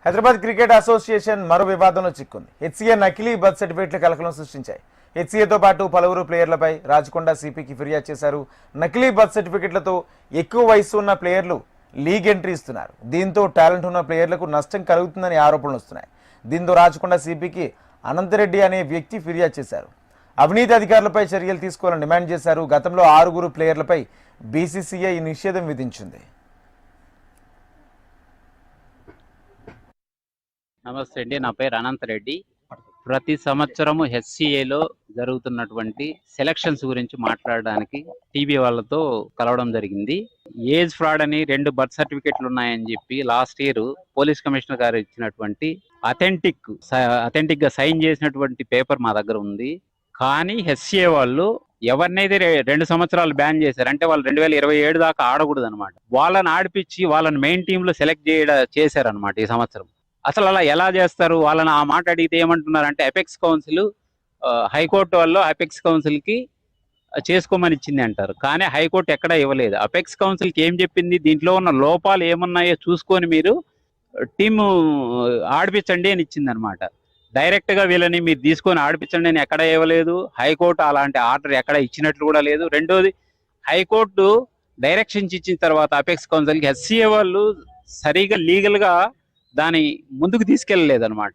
Hyderabad cricket association మరో వివాదంలో చిక్కుంది. HCA నకిలీ బర్త్ సర్టిఫికెట్లు కలకలం సృష్టించాయి. హెచ్సీఏతో పాటు పలువురు ప్లేయర్లపై రాచకొండ సిపికి ఫిర్యాదు చేశారు. నకిలీ బర్త్ సర్టిఫికెట్లతో ఎక్కువ వయసు ఉన్న ప్లేయర్లు లీగ్ ఎంట్రీ ఇస్తున్నారు. దీంతో టాలెంట్ ఉన్న ప్లేయర్లకు నష్టం కలుగుతుందని ఆరోపణలు వస్తున్నాయి. దీంతో రాచకొండ సిపికి అనంతరెడ్డి అనే వ్యక్తి ఫిర్యాదు చేశారు. అవినీతి అధికారులపై చర్యలు తీసుకోవాలని డిమాండ్ చేశారు. గతంలో 6 ప్లేయర్లపై బీసీసీఐ నిషేధం విధించింది. నమస్తే అండి, నా పేరు అనంతరెడ్డి. ప్రతి సంవత్సరము హెచ్సిఏలో జరుగుతున్నటువంటి సెలక్షన్స్ గురించి మాట్లాడడానికి టీవీ వాళ్ళతో కలవడం జరిగింది. ఏజ్ ఫ్రాడ్ అని 2 బర్త్ సర్టిఫికెట్లు ఉన్నాయని చెప్పి లాస్ట్ ఇయర్ పోలీస్ కమిషనర్ గారు ఇచ్చినటువంటి అథెంటిక్ గా సైన్ చేసినటువంటి పేపర్ మా దగ్గర ఉంది. కానీ హెచ్సిఏ వాళ్ళు ఎవరినైతే 2 సంవత్సరాలు బ్యాన్ చేశారు, అంటే వాళ్ళు 2027 దాకా ఆడకూడదు అనమాట. వాళ్ళని ఆడిపించి వాళ్ళని మెయిన్ టీమ్ లో సెలెక్ట్ చేశారనమాట ఈ సంవత్సరం. అసలు అలా ఎలా చేస్తారు? వాళ్ళని ఆ మాట అడిగితే ఏమంటున్నారంటే అపెక్స్ కౌన్సిల్, హైకోర్టు వాళ్ళు అపెక్స్ కౌన్సిల్ కి చేసుకోమని ఇచ్చింది అంటారు. కానీ హైకోర్టు ఎక్కడా ఇవ్వలేదు. అపెక్స్ కౌన్సిల్ కి ఏం చెప్పింది, దీంట్లో ఉన్న లోపాలు ఏమున్నాయో చూసుకొని మీరు టీము ఆడిపించండి అని ఇచ్చింది అనమాట. డైరెక్ట్ గా వీళ్ళని మీరు తీసుకొని ఆడిపించండి అని ఎక్కడ ఇవ్వలేదు. హైకోర్టు అలాంటి ఆర్డర్ ఎక్కడ ఇచ్చినట్లు కూడా లేదు. రెండోది, హైకోర్టు డైరెక్షన్స్ ఇచ్చిన తర్వాత అపెక్స్ కౌన్సిల్ కి హెచ్సిఏ వాళ్ళు సరిగా లీగల్ గా దాని ముందుకు తీసుకెళ్ళలేదు అనమాట.